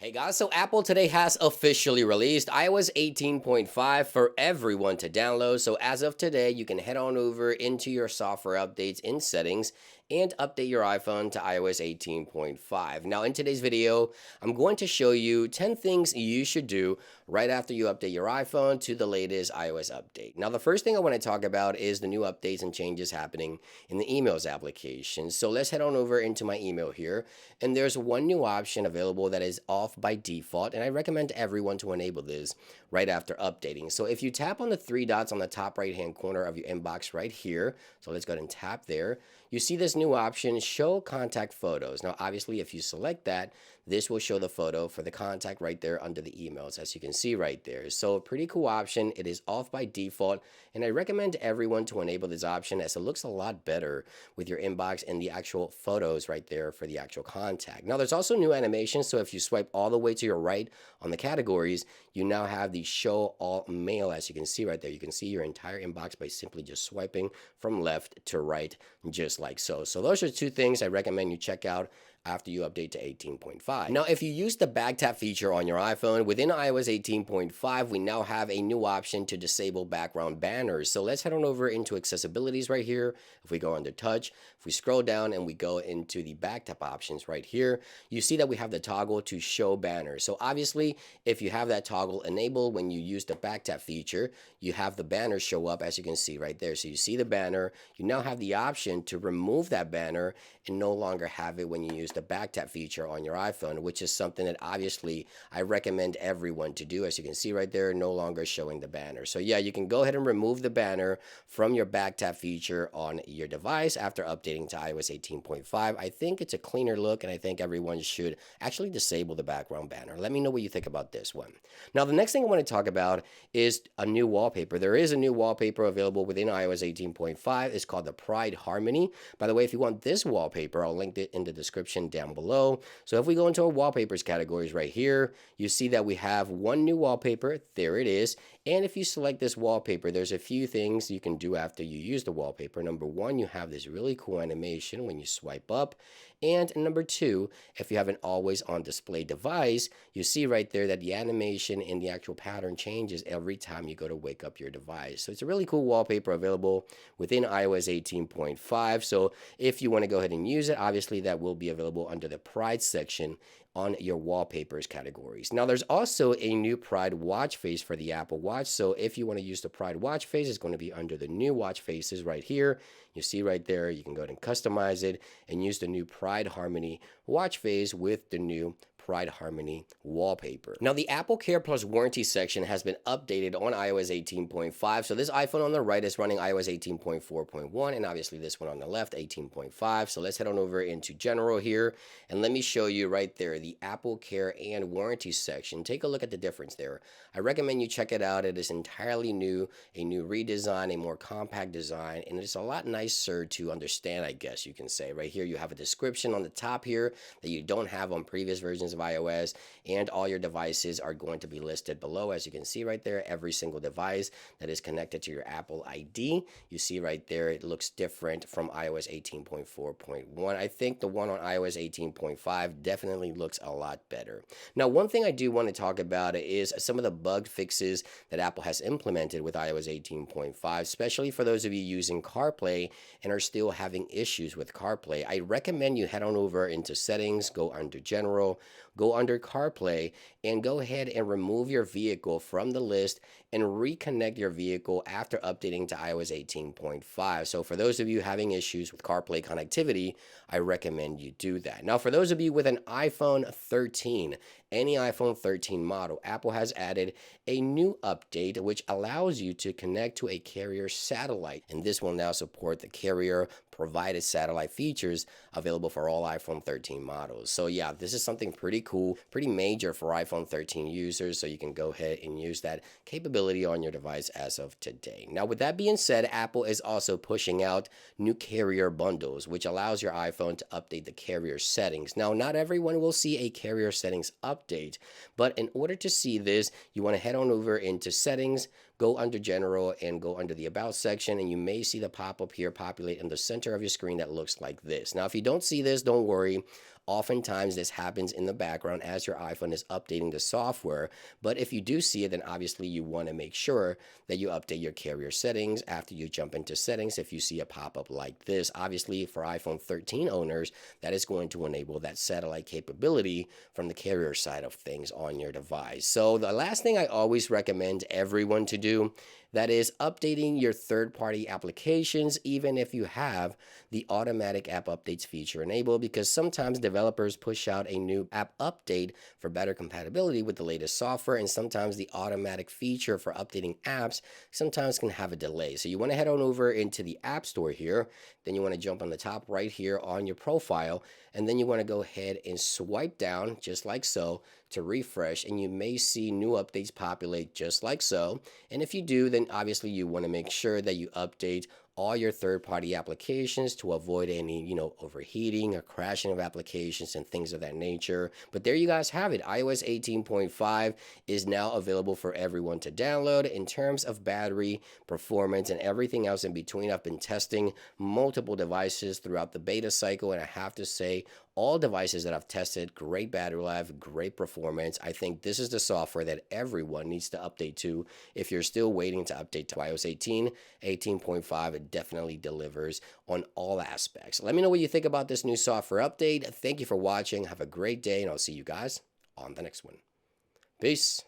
Hey guys, so Apple today has officially released iOS 18.5 for everyone to download. So as of today, you can head on over into your software updates in settings and update your iPhone to iOS 18.5. Now in today's video, I'm going to show you 10 things you should do right after you update your iPhone to the latest iOS update. Now the first thing I want to talk about is the new updates and changes happening in the emails application. So let's head on over into my email here, and there's one new option available that is off by default, and I recommend everyone to enable this right after updating. So if you tap on the three dots on the top right hand corner of your inbox right here, so let's go ahead and tap there, you see this new option, show contact photos. Now obviously if you select that, this will show the photo for the contact right there under the emails, as you can see right there. So a pretty cool option. It is off by default, and I recommend everyone to enable this option as it looks a lot better with your inbox and the actual photos right there for the actual contact. Now there's also new animations, so if you swipe all the way to your right on the categories, you now have the show all mail, as you can see right there. You can see your entire inbox by simply just swiping from left to right, just like so. So those are two things I recommend you check out after you update to 18.5. Now, if you use the back tap feature on your iPhone, within iOS 18.5, we now have a new option to disable background banners. So let's head on over into accessibilities right here. If we go under touch, if we scroll down and we go into the back tap options right here, you see that we have the toggle to show banners. So obviously, if you have that toggle enabled when you use the back tap feature, you have the banner show up, as you can see right there. So you see the banner, you now have the option to remove that banner and no longer have it when you use the back tap feature on your iPhone, which is something that obviously I recommend everyone to do. As you can see right there, no longer showing the banner. So yeah, you can go ahead and remove the banner from your back tap feature on your device after updating to iOS 18.5. I think it's a cleaner look, and I think everyone should actually disable the background banner. Let me know what you think about this one. Now, the next thing I want to talk about is a new wallpaper. There is a new wallpaper available within iOS 18.5. It's called the Pride Harmony. By the way, if you want this wallpaper, I'll link it in the description down below. So if we go into our wallpapers categories right here, you see that we have one new wallpaper. There it is. And if you select this wallpaper, there's a few things you can do after you use the wallpaper. Number one, you have this really cool animation when you swipe up. And number two, if you have an always on display device, you see right there that the animation and the actual pattern changes every time you go to wake up your device. So it's a really cool wallpaper available within iOS 18.5. So if you want to go ahead and use it, obviously that will be available under the Pride section on your wallpapers categories. Now there's also a new Pride watch face for the Apple Watch. So if you want to use the Pride watch face, it's going to be under the new watch faces right here. You see right there, you can go ahead and customize it and use the new Pride Harmony watch face with the new Pride Harmony wallpaper. Now the Apple Care Plus warranty section has been updated on iOS 18.5. So this iPhone on the right is running iOS 18.4.1, and obviously this one on the left 18.5. So let's head on over into general here, and let me show you right there the Apple Care and warranty section. Take a look at the difference there. I recommend you check it out. It is entirely new, a new redesign, a more compact design, and it's a lot nicer to understand, I guess you can say. Right here you have a description on the top here that you don't have on previous versions of iOS, and all your devices are going to be listed below. As you can see right there, every single device that is connected to your Apple ID, you see right there, it looks different from iOS 18.4.1. I think the one on iOS 18.5 definitely looks a lot better. Now, one thing I do want to talk about is some of the bug fixes that Apple has implemented with iOS 18.5, especially for those of you using CarPlay and are still having issues with CarPlay. I recommend you head on over into settings, go under general, go under CarPlay, and go ahead and remove your vehicle from the list and reconnect your vehicle after updating to iOS 18.5. So for those of you having issues with CarPlay connectivity, I recommend you do that. Now, for those of you with an iPhone 13, any iPhone 13 model, Apple has added a new update which allows you to connect to a carrier satellite, and this will now support the carrier provided satellite features available for all iPhone 13 models. So yeah, this is something pretty cool, pretty major for iPhone 13 users, so you can go ahead and use that capability on your device as of today. Now, with that being said, Apple is also pushing out new carrier bundles, which allows your iPhone to update the carrier settings. Now, not everyone will see a carrier settings update, but in order to see this, you want to head on over into settings, go under general, and go under the about section, and you may see the pop-up here populate in the center of your screen that looks like this. Now, if you don't see this, don't worry. Oftentimes, this happens in the background as your iPhone is updating the software. But if you do see it, then obviously you want to make sure that you update your carrier settings after you jump into settings. If you see a pop-up like this, obviously for iPhone 13 owners, that is going to enable that satellite capability from the carrier side of things on your device. So the last thing I always recommend everyone to do, that is updating your third-party applications, even if you have the automatic app updates feature enabled, because sometimes developers push out a new app update for better compatibility with the latest software, and sometimes the automatic feature for updating apps sometimes can have a delay. So you want to head on over into the App Store here, then you want to jump on the top right here on your profile, and then you want to go ahead and swipe down just like so to refresh, and you may see new updates populate just like so. And if you do, then obviously you want to make sure that you update all your third-party applications to avoid any, overheating or crashing of applications and things of that nature. But there you guys have it. iOS 18.5 is now available for everyone to download. In terms of battery performance and everything else in between, I've been testing multiple devices throughout the beta cycle, and I have to say, all devices that I've tested, great battery life, great performance. I think this is the software that everyone needs to update to. If you're still waiting to update to iOS 18, 18.5, it definitely delivers on all aspects. Let me know what you think about this new software update. Thank you for watching. Have a great day, and I'll see you guys on the next one. Peace.